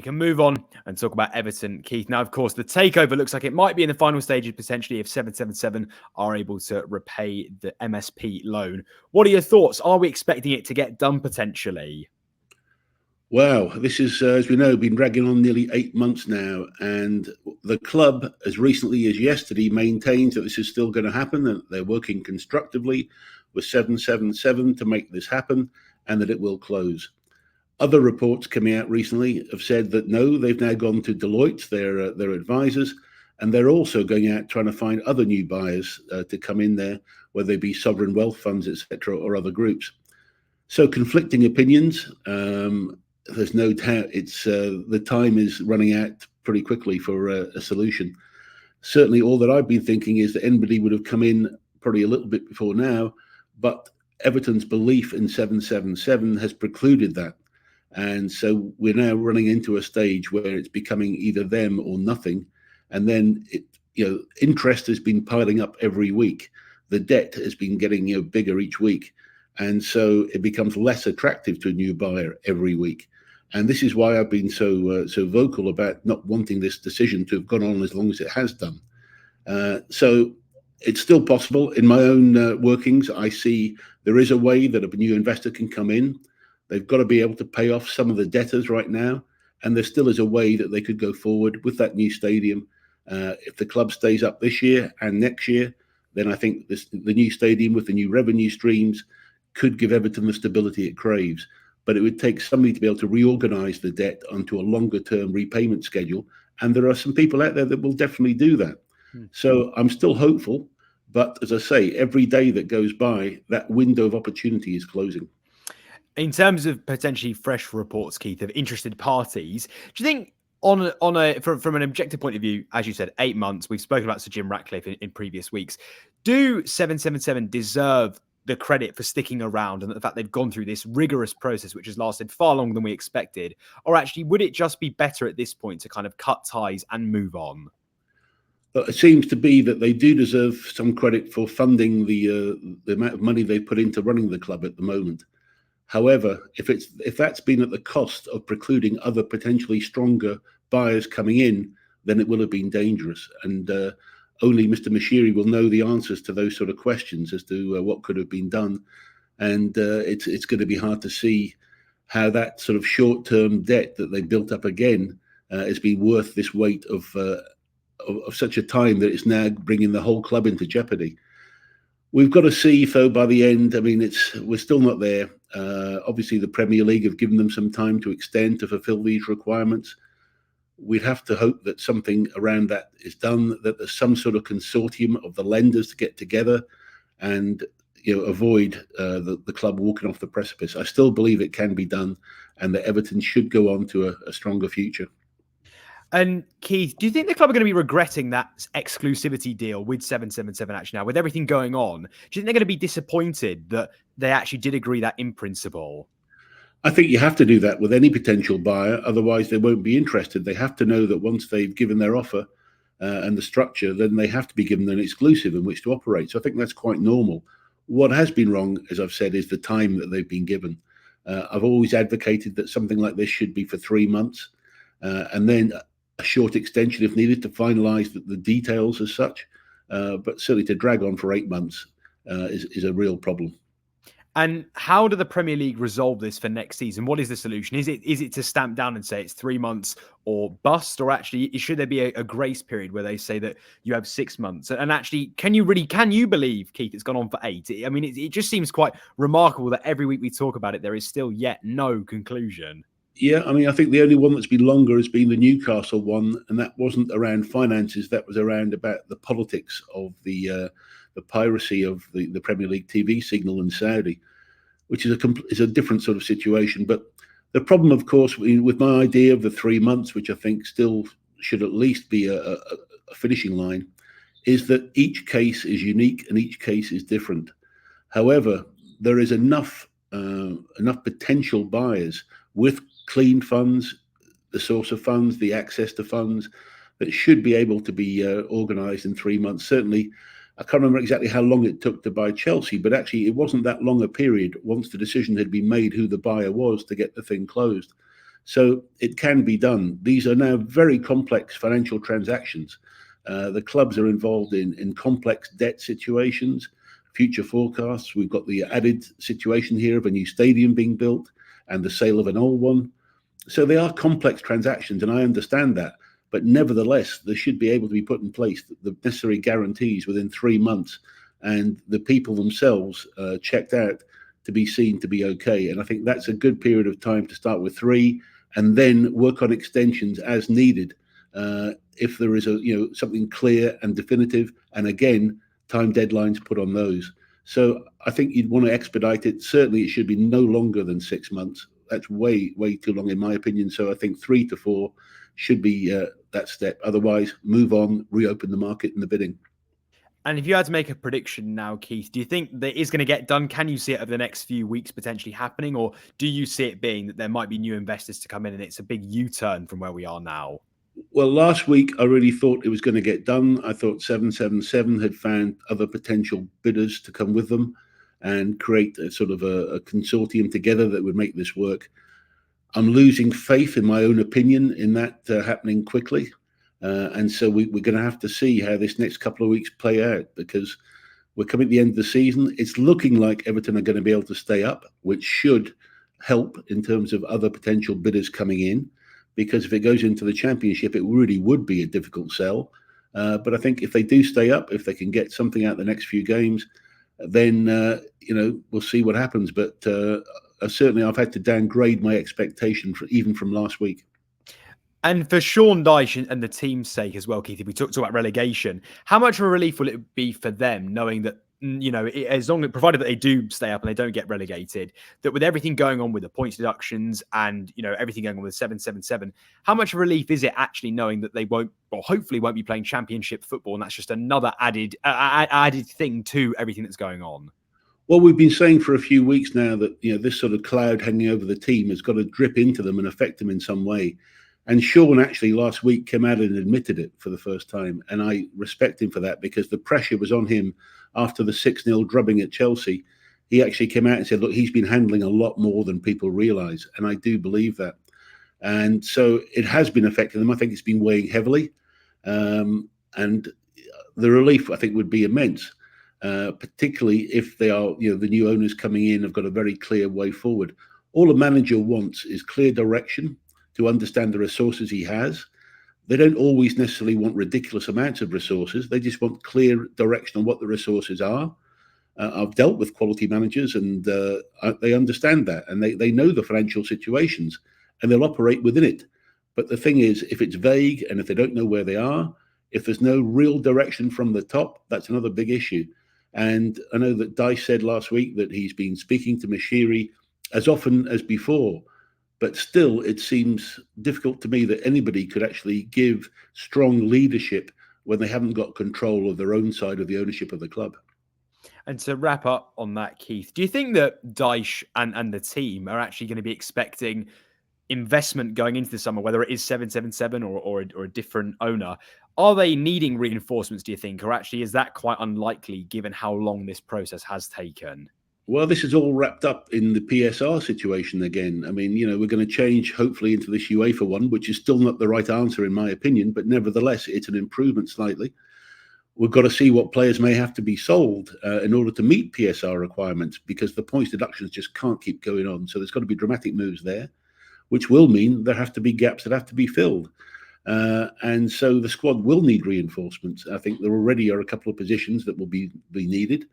can move on and talk about Everton, Keith. Now, of course, the takeover looks like it might be in the final stages potentially if 777 are able to repay the MSP loan. What are your thoughts? Are we expecting it to get done potentially? Wow, this is, as we know, been dragging on nearly 8 months now, and the club, as recently as yesterday, maintains that this is still going to happen, and they're working constructively with 777 to make this happen, and that it will close. Other reports coming out recently have said that no, they've now gone to Deloitte, their advisors, and they're also going out trying to find other new buyers to come in there, whether they be sovereign wealth funds, etc., or other groups. So conflicting opinions. There's no doubt it's the time is running out pretty quickly for a solution. Certainly, all that I've been thinking is that anybody would have come in probably a little bit before now, but Everton's belief in 777 has precluded that. And so we're now running into a stage where it's becoming either them or nothing. And then interest has been piling up every week. The debt has been getting bigger each week. And so it becomes less attractive to a new buyer every week. And this is why I've been so vocal about not wanting this decision to have gone on as long as it has done. So it's still possible. In my own workings, I see there is a way that a new investor can come in. They've got to be able to pay off some of the debtors right now. And there still is a way that they could go forward with that new stadium. If the club stays up this year and next year, then I think the new stadium with the new revenue streams could give Everton the stability it craves. But it would take somebody to be able to reorganise the debt onto a longer-term repayment schedule. And there are some people out there that will definitely do that. So I'm still hopeful. But as I say, every day that goes by, that window of opportunity is closing. In terms of potentially fresh reports, Keith, of interested parties, do you think from an objective point of view, as you said, 8 months, we've spoken about Sir Jim Ratcliffe in previous weeks, do 777 deserve the credit for sticking around and the fact they've gone through this rigorous process, which has lasted far longer than we expected? Or actually, would it just be better at this point to kind of cut ties and move on? It seems to be that they do deserve some credit for funding the amount of money they put into running the club at the moment. However, if that's been at the cost of precluding other potentially stronger buyers coming in, then it will have been dangerous. And only Mr. Mashiri will know the answers to those sort of questions as to what could have been done. And it's going to be hard to see how that sort of short-term debt that they built up again has been worth this weight of such a time that it's now bringing the whole club into jeopardy. We've got to see, though, by the end. I mean, we're still not there. Obviously, the Premier League have given them some time to extend to fulfil these requirements. We'd have to hope that something around that is done, that there's some sort of consortium of the lenders to get together and avoid the club walking off the precipice. I still believe it can be done and that Everton should go on to a stronger future. And Keith, do you think the club are going to be regretting that exclusivity deal with 777 actually now, with everything going on? Do you think they're going to be disappointed that they actually did agree that in principle? I think you have to do that with any potential buyer, otherwise they won't be interested. They have to know that once they've given their offer and the structure, then they have to be given an exclusive in which to operate. So I think that's quite normal. What has been wrong, as I've said, is the time that they've been given. I've always advocated that something like this should be for 3 months and then a short extension if needed to finalise the details as such. But certainly to drag on for 8 months is a real problem. And how do the Premier League resolve this for next season? What is the solution? Is it to stamp down and say it's 3 months or bust? Or actually, should there be a grace period where they say that you have 6 months? And actually, can you believe, Keith, it's gone on for 8? I mean, it just seems quite remarkable that every week we talk about it, there is still yet no conclusion. Yeah, I mean, I think the only one that's been longer has been the Newcastle one, and that wasn't around finances. That was around about the politics of the piracy of the Premier League TV signal in Saudi, which is a different sort of situation. But the problem, of course, with my idea of the 3 months, which I think still should at least be a finishing line, is that each case is unique and each case is different. However, there is enough potential buyers with clean funds, the source of funds, the access to funds, that should be able to be organised in 3 months. Certainly, I can't remember exactly how long it took to buy Chelsea, but actually it wasn't that long a period once the decision had been made who the buyer was to get the thing closed. So it can be done. These are now very complex financial transactions. The clubs are involved in complex debt situations, future forecasts. We've got the added situation here of a new stadium being built and the sale of an old one. So they are complex transactions, and I understand that. But nevertheless, there should be able to be put in place the necessary guarantees within 3 months, and the people themselves checked out to be seen to be okay. And I think that's a good period of time to start with 3, and then work on extensions as needed. If there is something clear and definitive, and again, time deadlines put on those. So I think you'd want to expedite it. Certainly, it should be no longer than 6 months. That's way too long in my opinion. So I think 3 to 4 should be that step. Otherwise, move on, reopen the market and the bidding. And if you had to make a prediction now, Keith, do you think that is going to get done? Can you see it over the next few weeks potentially happening? Or do you see it being that there might be new investors to come in and it's a big U-turn from where we are now? Well, last week I really thought it was going to get done. I thought 777 had found other potential bidders to come with them and create a sort of a consortium together that would make this work. I'm losing faith, in my own opinion, in that happening quickly. And so we're going to have to see how this next couple of weeks play out, because we're coming at the end of the season. It's looking like Everton are going to be able to stay up, which should help in terms of other potential bidders coming in, because if it goes into the Championship, it really would be a difficult sell. But I think if they do stay up, if they can get something out the next few games, then we'll see what happens. But certainly I've had to downgrade my expectation even from last week. And for Sean Dyche and the team's sake as well, Keith, if we talk about relegation, how much of a relief will it be for them knowing that, as long as provided that they do stay up and they don't get relegated, that with everything going on with the points deductions and, everything going on with 777, how much relief is it actually knowing that they won't, or hopefully won't be playing Championship football? And that's just another added thing to everything that's going on. Well, we've been saying for a few weeks now that, this sort of cloud hanging over the team has got to drip into them and affect them in some way. And Sean actually last week came out and admitted it for the first time. And I respect him for that, because the pressure was on him after the 6-0 drubbing at Chelsea. He actually came out and said, look, he's been handling a lot more than people realise. And I do believe that. And so it has been affecting them. I think it's been weighing heavily. And the relief, I think, would be immense, particularly if they are, the new owners coming in have got a very clear way forward. All a manager wants is clear direction, to understand the resources he has. They don't always necessarily want ridiculous amounts of resources. They just want clear direction on what the resources are. I've dealt with quality managers, and they understand that, and they know the financial situations, and they'll operate within it. But the thing is, if it's vague and if they don't know where they are, if there's no real direction from the top, that's another big issue. And I know that Dyche said last week that he's been speaking to Mashiri as often as before. But still, it seems difficult to me that anybody could actually give strong leadership when they haven't got control of their own side of the ownership of the club. And to wrap up on that, Keith, do you think that Dyche and the team are actually going to be expecting investment going into the summer, whether it is 777 or a different owner? Are they needing reinforcements, do you think? Or actually, is that quite unlikely given how long this process has taken? Well, this is all wrapped up in the PSR situation again. I mean, we're going to change hopefully into this UEFA one, which is still not the right answer in my opinion, but nevertheless, it's an improvement slightly. We've got to see what players may have to be sold in order to meet PSR requirements, because the points deductions just can't keep going on. So there's got to be dramatic moves there, which will mean there have to be gaps that have to be filled. And so the squad will need reinforcements. I think there already are a couple of positions that will be needed.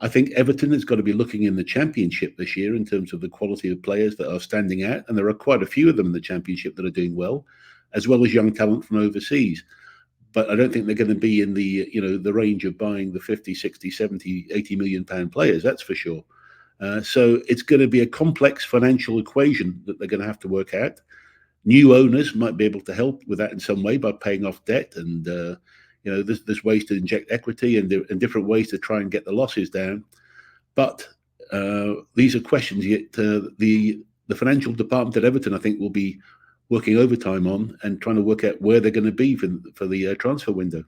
I think Everton has got to be looking in the Championship this year in terms of the quality of players that are standing out. And there are quite a few of them in the Championship that are doing well as young talent from overseas. But I don't think they're going to be in the range of buying the 50, 60, 70, 80 million pound players. That's for sure. So it's going to be a complex financial equation that they're going to have to work out. New owners might be able to help with that in some way by paying off debt, and there's ways to inject equity and different ways to try and get the losses down. But these are questions yet the financial department at Everton, I think, will be working overtime on and trying to work out where they're going to be for the transfer window.